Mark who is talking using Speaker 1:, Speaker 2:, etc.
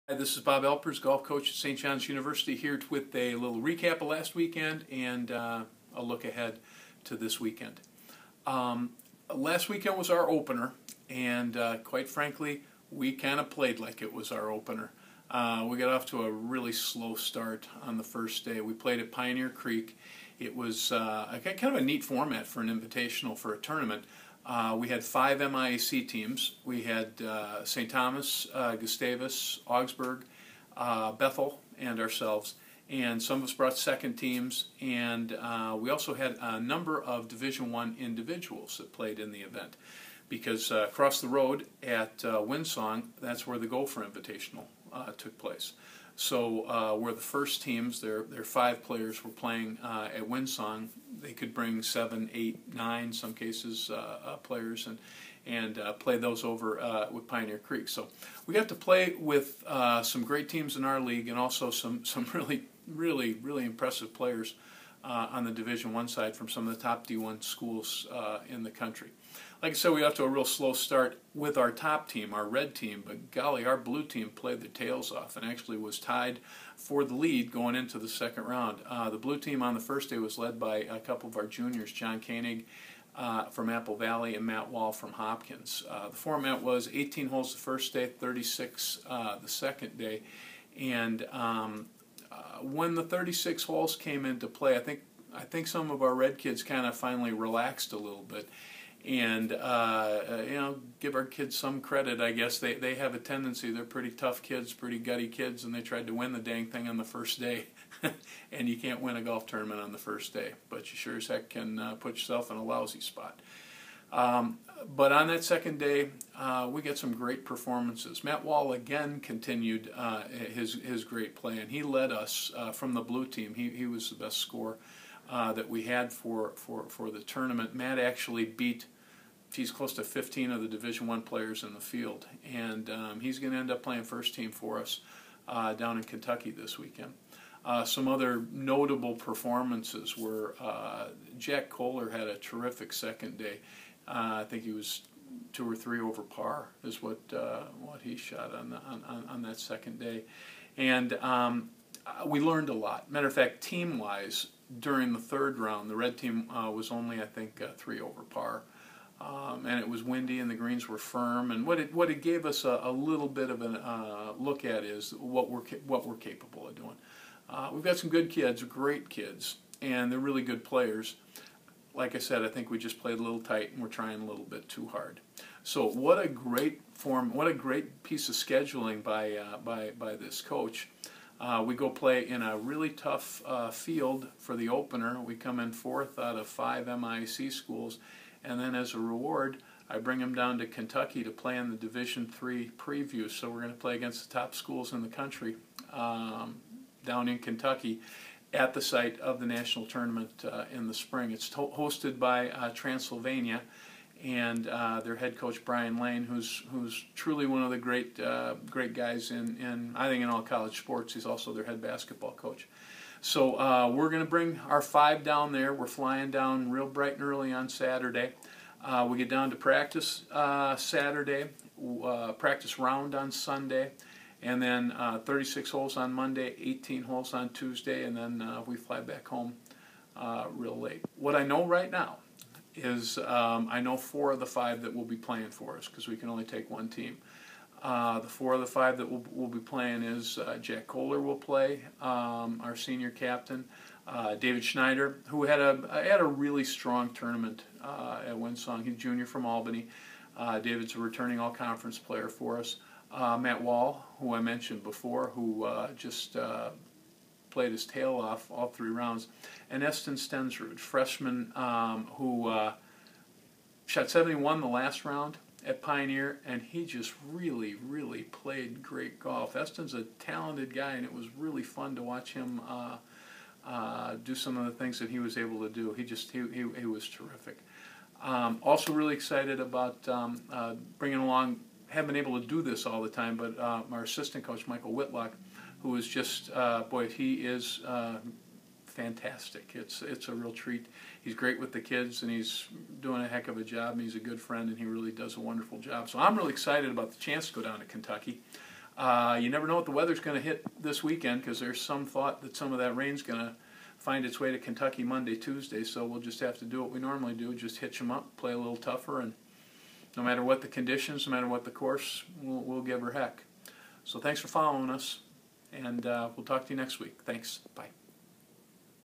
Speaker 1: Hi, this is Bob Alpers, golf coach at St. John's University, here with a little recap of last weekend and a look ahead to this weekend. Last weekend was our opener, and quite frankly, we kind of played like it was our opener. We got off to a really slow start on the first day. We played at Pioneer Creek. It was kind of a neat format for an invitational for a tournament. We had 5 MIAC teams. We had St. Thomas, Gustavus, Augsburg, Bethel, and ourselves. And some of us brought second teams, and we also had a number of Division I individuals that played in the event. Because across the road at Windsong, that's where the Gopher Invitational took place. So we're the first teams. Their 5 players were playing at Windsong. They could bring 7, 8, 9, some cases, players and play those over with Pioneer Creek. So we got to play with some great teams in our league, and also some really impressive players on the Division I side from some of the top D1 schools in the country. Like I said, we got to a real slow start with our top team, our red team, but golly, our blue team played their tails off and actually was tied for the lead going into the second round. The blue team on the first day was led by a couple of our juniors, John Koenig from Apple Valley and Matt Wall from Hopkins. The format was 18 holes the first day, 36 the second day, and when the 36 holes came into play, I think some of our red kids kind of finally relaxed a little bit. And, give our kids some credit, I guess. They have a tendency, they're pretty tough kids, pretty gutty kids, and they tried to win the dang thing on the first day. And you can't win a golf tournament on the first day, but you sure as heck can put yourself in a lousy spot. But on that second day, we got some great performances. Matt Wall again continued his great play, and he led us from the blue team. He was the best scorer that we had for the tournament. Matt actually beat, he's close to 15 of the Division I players in the field, and he's going to end up playing first team for us down in Kentucky this weekend. Some other notable performances were Jack Kohler had a terrific second day. I think he was 2 or 3 over par is what he shot on that second day, and we learned a lot. Matter of fact, team-wise, during the third round, the red team was only, I think, 3 over par, and it was windy and the greens were firm. And what it gave us a little bit of a look at is what we're capable of doing. We've got some good kids, great kids, and they're really good players. Like I said, I think we just played a little tight and we're trying a little bit too hard. So what a great form, what a great piece of scheduling by this coach. We go play in a really tough field for the opener. We come in 4th out of 5 MIAC schools, and then as a reward, I bring them down to Kentucky to play in the Division III Preview. So we're going to play against the top schools in the country down in Kentucky at the site of the national tournament in the spring. It's hosted by Transylvania, and their head coach Brian Lane, who's truly one of the great guys in I think in all college sports. He's also their head basketball coach. So we're going to bring our 5 down there. We're flying down real bright and early on Saturday. We get down to practice Saturday, practice round on Sunday, and then 36 holes on Monday, 18 holes on Tuesday, and then we fly back home real late. What I know right now is I know 4 of the 5 that will be playing for us, because we can only take 1 team. The 4 of the 5 that will be playing is Jack Kohler will play, our senior captain, David Schneider, who had a really strong tournament at Windsong. He's a junior from Albany. David's a returning all-conference player for us. Matt Wall, who I mentioned before, who just played his tail off all 3 rounds, and Eston Stensrud, freshman, who shot 71 the last round at Pioneer, and he just really played great golf. Eston's a talented guy, and it was really fun to watch him do some of the things that he was able to do. He was terrific. Also really excited about bringing along, haven't been able to do this all the time, but our assistant coach, Michael Whitlock, who is just, boy, he is fantastic. It's a real treat. He's great with the kids, and he's doing a heck of a job, and he's a good friend, and he really does a wonderful job. So I'm really excited about the chance to go down to Kentucky. You never know what the weather's going to hit this weekend, because there's some thought that some of that rain's going to find its way to Kentucky Monday, Tuesday. So we'll just have to do what we normally do, just hitch them up, play a little tougher, and no matter what the conditions, no matter what the course, we'll give her heck. So thanks for following us, and we'll talk to you next week. Thanks. Bye.